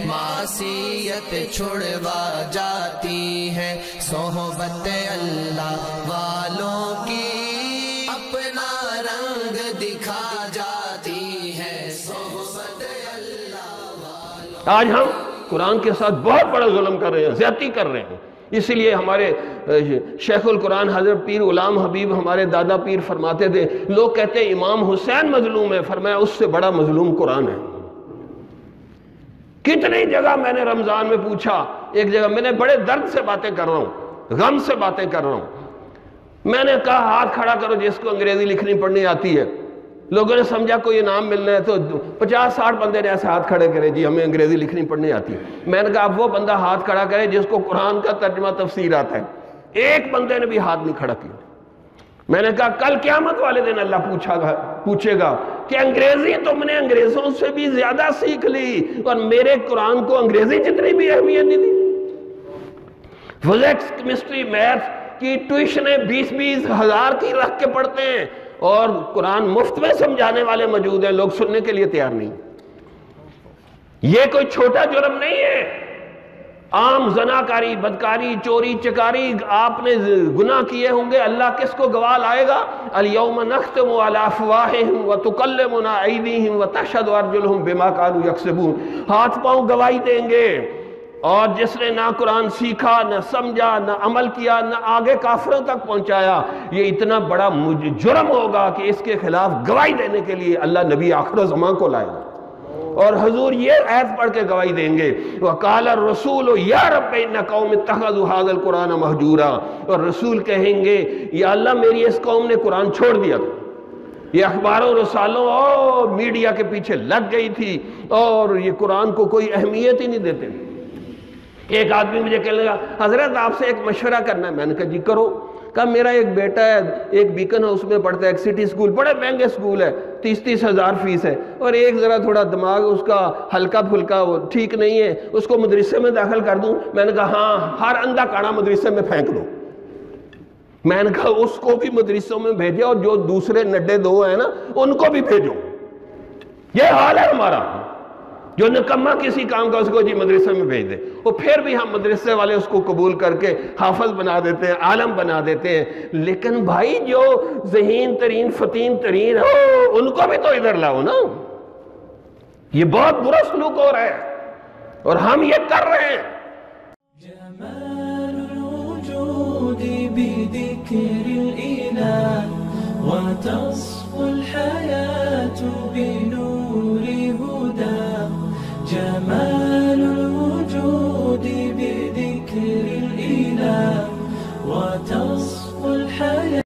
معصیت چھڑوا جاتی ہے، صحبت اللہ والوں کی اپنا رنگ دکھا جاتی ہے، صحبت اللہ والوں۔ آج ہم قرآن کے ساتھ بہت بڑا ظلم کر رہے ہیں، زیادتی کر رہے ہیں۔ اسی لیے ہمارے شیخ القرآن حضرت پیر غلام حبیب ہمارے دادا پیر فرماتے تھے، لوگ کہتے ہیں امام حسین مظلوم ہے، فرمایا اس سے بڑا مظلوم قرآن ہے۔ کتنی جگہ میں نے رمضان میں پوچھا، ایک جگہ میں نے بڑے درد سے باتیں کر رہا ہوں، غم سے باتیں کر رہا ہوں، میں نے کہا ہاتھ کھڑا کرو جس کو انگریزی لکھنی پڑھنی آتی ہے۔ لوگوں نے سمجھا کوئی انعام ملنا ہے، تو 50-60 بندے نے ایسے ہاتھ کھڑے کرے، جی ہمیں انگریزی لکھنی پڑھنی آتی ہے۔ میں نے کہا اب وہ بندہ ہاتھ کھڑا کرے جس کو قرآن کا ترجمہ تفسیر آتا ہے۔ ایک بندے نے بھی ہاتھ نہیں کھڑا کیا۔ میں نے کہا کل قیامت والے دن اللہ پوچھے گا کہ انگریزی تم نے انگریزوں سے بھی زیادہ سیکھ لی اور میرے قرآن کو انگریزی جتنی بھی اہمیت نہیں دی۔ فزکس، کیمسٹری، میتھ کی ٹیوشنیں 20-20 ہزار کی رکھ کے پڑھتے ہیں اور قرآن مفت میں سمجھانے والے موجود ہیں، لوگ سننے کے لیے تیار نہیں۔ یہ کوئی چھوٹا جرم نہیں ہے۔ عام زناکاری، بدکاری، چوری چکاری آپ نے گناہ کیے ہوں گے، اللہ کس کو گواہ لائے گا؟ اليوم نختم علی افواہہم وتکلمنا ایدیہم وتشہد ارجلہم بما کانوا یکسبون۔ ہاتھ پاؤں گواہی دیں گے، اور جس نے نہ قرآن سیکھا، نہ سمجھا، نہ عمل کیا، نہ آگے کافروں تک پہنچایا، یہ اتنا بڑا جرم ہوگا کہ اس کے خلاف گواہی دینے کے لیے اللہ نبی آخر زمان کو لائے گا۔ اور حضور یہ آیت پڑھ کے گواہی دیں گے، وَقَالَ الرَّسُولُ يَا رَبِّ إِنَّ قَوْمِ اتَّخَذُوا هَذَا الْقُرْآنَ مَهْجُورًا۔ اور رسول کہیں گے یا اللہ میری اس قوم نے قرآن چھوڑ دیا تھا، یہ اخباروں رسالوں اور میڈیا کے پیچھے لگ گئی تھی اور یہ قرآن کو کوئی اہمیت ہی نہیں دیتے۔ ایک آدمی مجھے کہنے لگا حضرت آپ سے ایک مشورہ کرنا ہے۔ میں نے کہا جی کرو۔ کہا میرا ایک بیٹا ہے، ایک بیکن ہاؤس میں پڑھتا ہے، ایک سٹی سکول، بڑے مہنگے سکول ہے، 30-30 ہزار فیس ہے، اور ایک ذرا تھوڑا دماغ اس کا ہلکا پھلکا ٹھیک نہیں ہے، اس کو مدرسے میں داخل کر دوں؟ میں نے کہا ہاں، ہر اندھا کاڑا مدرسے میں پھینک دو۔ میں نے کہا اس کو بھی مدرسوں میں بھیجو اور جو دوسرے نڈے دو ہیں نا ان کو بھی بھیجو۔ یہ حال ہے ہمارا، جو نکمہ کسی کام کا اس کو جی مدرسے میں بھیج دے، اور پھر بھی ہم مدرسے والے اس کو قبول کر کے حافظ بنا دیتے ہیں، عالم بنا دیتے ہیں۔ لیکن بھائی جو ذہین ترین فتین ترین ہو ان کو بھی تو ادھر لاؤ نا۔ یہ بہت برا سلوک ہو رہا ہے اور ہم یہ کر رہے ہیں۔ جمال الوجود بذكر الإله وتصفو الحياة